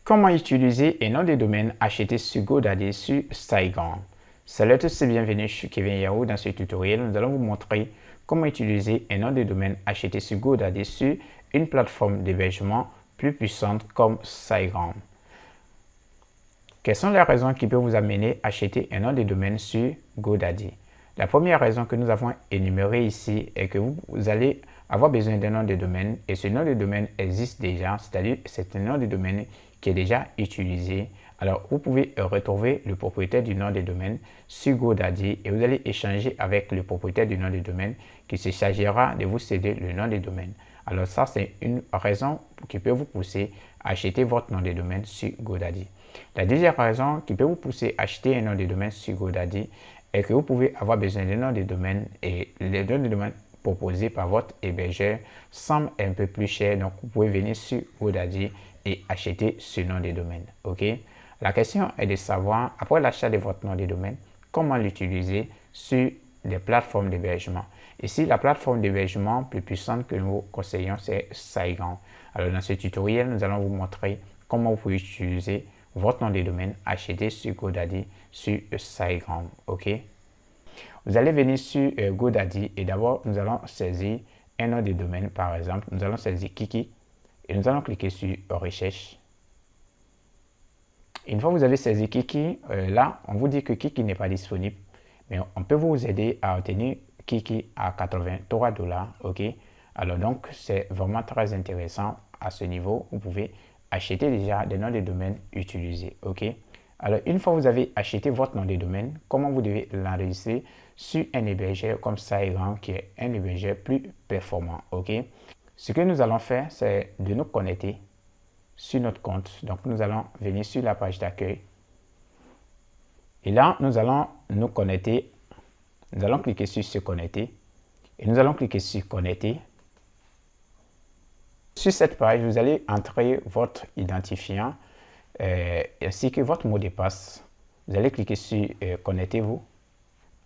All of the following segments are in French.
Comment utiliser un nom de domaine acheté sur GoDaddy sur SiteGround? Salut à tous et bienvenue, je suis Kevin Yahoo. Dans ce tutoriel, nous allons vous montrer comment utiliser un nom de domaine acheté sur GoDaddy sur une plateforme d'hébergement plus puissante comme SiteGround. Quelles sont les raisons qui peuvent vous amener à acheter un nom de domaine sur GoDaddy? La première raison que nous avons énumérée ici est que vous allez avoir besoin d'un nom de domaine et ce nom de domaine existe déjà, c'est-à-dire c'est un nom de domaine qui est déjà utilisé. Alors, vous pouvez retrouver le propriétaire du nom de domaine sur GoDaddy et vous allez échanger avec le propriétaire du nom de domaine qui se chargera de vous céder le nom de domaine. Alors ça, c'est une raison qui peut vous pousser à acheter votre nom de domaine sur GoDaddy. La deuxième raison qui peut vous pousser à acheter un nom de domaine sur GoDaddy est que vous pouvez avoir besoin d'un nom de domaine et les noms de domaine proposés par votre hébergeur semblent un peu plus chers. Donc, vous pouvez venir sur GoDaddy et acheter ce nom de domaine. OK? La question est de savoir, après l'achat de votre nom de domaine, comment l'utiliser sur des plateformes d'hébergement. Ici, la plateforme d'hébergement plus puissante que nous vous conseillons, c'est SiteGround. Alors, dans ce tutoriel, nous allons vous montrer comment vous pouvez utiliser votre nom de domaine acheté sur GoDaddy sur SiteGround. OK? Vous allez venir sur GoDaddy et d'abord, nous allons saisir un nom de domaine. Par exemple, nous allons saisir Kiki et nous allons cliquer sur Recherche. Une fois que vous avez saisi Kiki, là, on vous dit que Kiki n'est pas disponible, mais on peut vous aider à obtenir Kiki à 83 $. OK? Alors donc, c'est vraiment très intéressant à ce niveau. Vous pouvez acheter déjà des noms de domaine utilisés. OK? Alors, une fois que vous avez acheté votre nom de domaine, comment vous devez l'enregistrer sur un hébergeur comme SiteGround qui est un hébergeur plus performant. OK? Ce que nous allons faire, c'est de nous connecter sur notre compte. Donc, nous allons venir sur la page d'accueil. Et là, nous allons nous connecter. Nous allons cliquer sur se connecter. Et nous allons cliquer sur connecter. Sur cette page, vous allez entrer votre identifiant ainsi que votre mot de passe. Vous allez cliquer sur connectez-vous.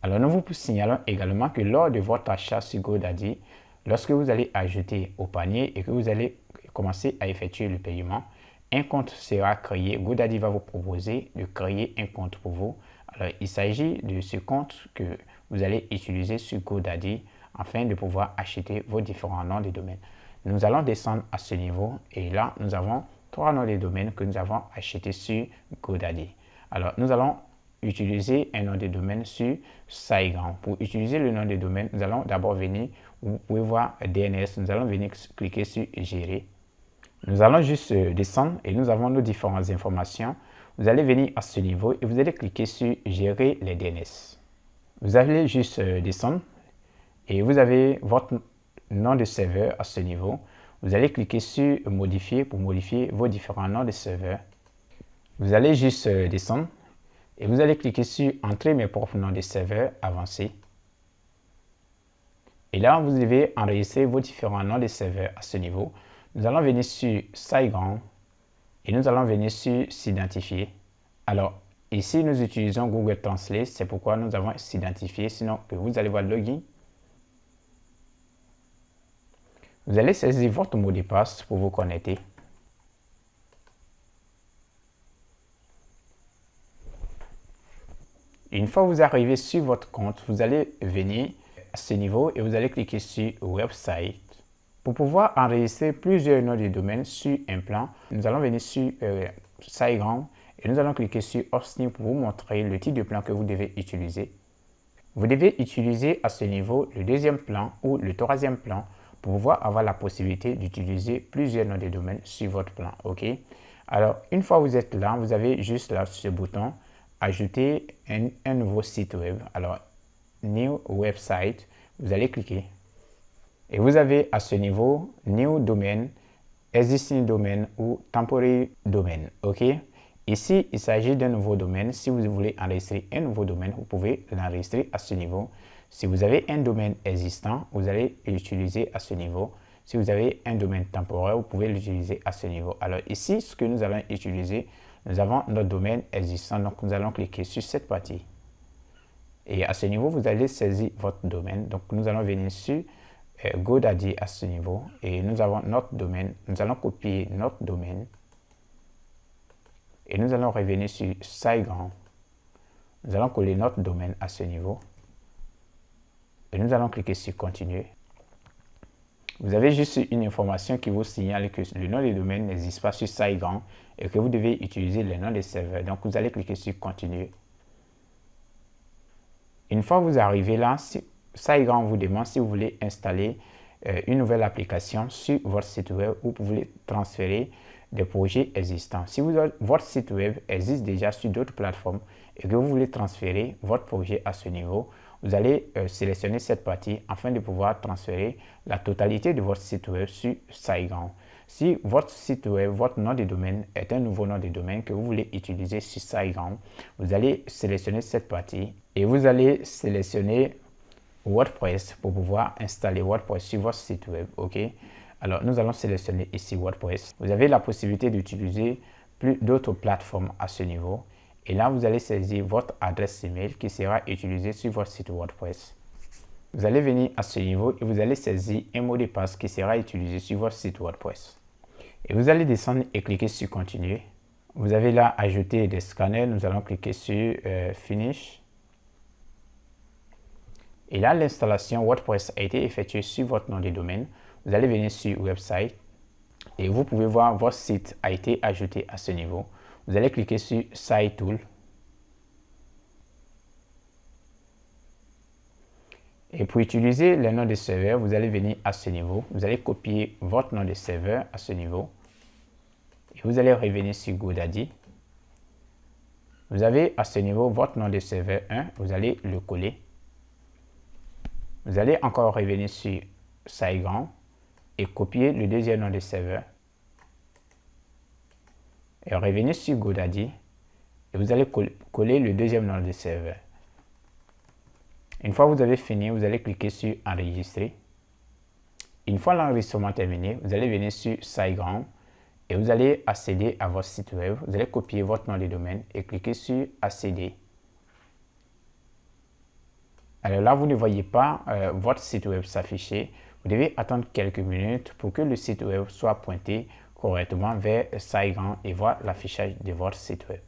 Alors, nous vous signalons également que lors de votre achat sur GoDaddy, lorsque vous allez ajouter au panier et que vous allez commencer à effectuer le paiement, un compte sera créé. GoDaddy va vous proposer de créer un compte pour vous. Alors, il s'agit de ce compte que vous allez utiliser sur GoDaddy afin de pouvoir acheter vos différents noms de domaine. Nous allons descendre à ce niveau et là, nous avons 3 noms de domaine que nous avons achetés sur GoDaddy. Alors, nous allons utiliser un nom de domaine sur SiteGround. Pour utiliser le nom de domaine, nous allons d'abord venir, vous pouvez voir DNS, nous allons venir cliquer sur Gérer. Nous allons juste descendre et nous avons nos différentes informations. Vous allez venir à ce niveau et vous allez cliquer sur Gérer les DNS. Vous allez juste descendre et vous avez votre nom de serveur à ce niveau. Vous allez cliquer sur Modifier pour modifier vos différents noms de serveur. Vous allez juste descendre et vous allez cliquer sur Entrer mes propres noms de serveur avancés. Et là, vous devez enregistrer vos différents noms de serveur à ce niveau. Nous allons venir sur SiteGround et nous allons venir sur S'identifier. Alors, ici, nous utilisons Google Translate, c'est pourquoi nous avons S'identifier, sinon que vous allez voir Login. Vous allez saisir votre mot de passe pour vous connecter. Une fois que vous arrivez sur votre compte, vous allez venir à ce niveau et vous allez cliquer sur Website. Pour pouvoir enregistrer plusieurs noms de domaine sur un plan, nous allons venir sur SiteGround et nous allons cliquer sur Hosting pour vous montrer le type de plan que vous devez utiliser. Vous devez utiliser à ce niveau le deuxième plan ou le troisième plan pour pouvoir avoir la possibilité d'utiliser plusieurs noms de domaine sur votre plan. OK? Alors, une fois que vous êtes là, vous avez juste là ce bouton Ajouter un nouveau site web. Alors, New Website, vous allez cliquer. Et vous avez à ce niveau New Domain, Existing Domain ou Temporary Domain. OK? Ici, il s'agit d'un nouveau domaine. Si vous voulez enregistrer un nouveau domaine, vous pouvez l'enregistrer à ce niveau. Si vous avez un domaine existant, vous allez l'utiliser à ce niveau. Si vous avez un domaine temporaire, vous pouvez l'utiliser à ce niveau. Alors ici, ce que nous allons utiliser, nous avons notre domaine existant. Donc, nous allons cliquer sur cette partie. Et à ce niveau, vous allez saisir votre domaine. Donc, nous allons venir sur GoDaddy à ce niveau. Et nous avons notre domaine. Nous allons copier notre domaine. et nous allons revenir sur SiteGround. Nous allons coller notre domaine à ce niveau et nous allons cliquer sur continuer. Vous avez juste une information qui vous signale que le nom des domaines n'existe pas sur SiteGround et que vous devez utiliser le nom des serveurs. Donc vous allez cliquer sur continuer. Une fois que vous arrivez là, SiteGround vous demande si vous voulez installer une nouvelle application sur votre site web ou vous voulez transférer des projets existants. Si votre site web existe déjà sur d'autres plateformes et que vous voulez transférer votre projet à ce niveau, vous allez sélectionner cette partie afin de pouvoir transférer la totalité de votre site web sur SiteGround. Si votre site web, votre nom de domaine est un nouveau nom de domaine que vous voulez utiliser sur SiteGround, vous allez sélectionner cette partie et vous allez sélectionner WordPress pour pouvoir installer WordPress sur votre site web. OK? Alors, nous allons sélectionner ici WordPress. Vous avez la possibilité d'utiliser d'autres plateformes à ce niveau. Et là, vous allez saisir votre adresse email qui sera utilisée sur votre site WordPress. Vous allez venir à ce niveau et vous allez saisir un mot de passe qui sera utilisé sur votre site WordPress. Et vous allez descendre et cliquer sur continuer. Vous avez là ajouter des scanners. Nous allons cliquer sur Finish. Et là, l'installation WordPress a été effectuée sur votre nom de domaine. Vous allez venir sur Website et vous pouvez voir votre site a été ajouté à ce niveau. Vous allez cliquer sur Site Tool. Et pour utiliser le nom de serveur, vous allez venir à ce niveau. Vous allez copier votre nom de serveur à ce niveau. Et vous allez revenir sur GoDaddy. Vous avez à ce niveau votre nom de serveur 1. Vous allez le coller. Vous allez encore revenir sur SiteGround et copier le deuxième nom de serveur. Et revenir sur GoDaddy et vous allez coller le deuxième nom de serveur. Une fois que vous avez fini, vous allez cliquer sur Enregistrer. Une fois l'enregistrement terminé, vous allez venir sur SiteGround et vous allez accéder à votre site web. Vous allez copier votre nom de domaine et cliquer sur Accéder. Alors là, vous ne voyez pas votre site web s'afficher. Vous devez attendre quelques minutes pour que le site web soit pointé correctement vers SiteGround et voir l'affichage de votre site web.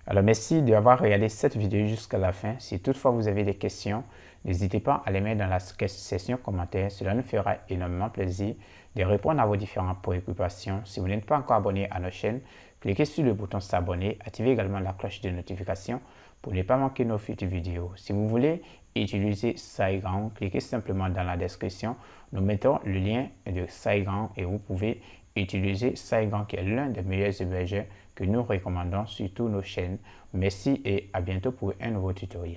Alors merci d'avoir regardé cette vidéo jusqu'à la fin. Si toutefois vous avez des questions, n'hésitez pas à les mettre dans la section commentaires. Cela nous fera énormément plaisir de répondre à vos différentes préoccupations. Si vous n'êtes pas encore abonné à notre chaîne, cliquez sur le bouton s'abonner, activez également la cloche de notification pour ne pas manquer nos futures vidéos. Si vous voulez utiliser SiteGround, cliquez simplement dans la description. Nous mettons le lien de SiteGround et vous pouvez utiliser SiteGround qui est l'un des meilleurs hébergeurs que nous recommandons sur toutes nos chaînes. Merci et à bientôt pour un nouveau tutoriel.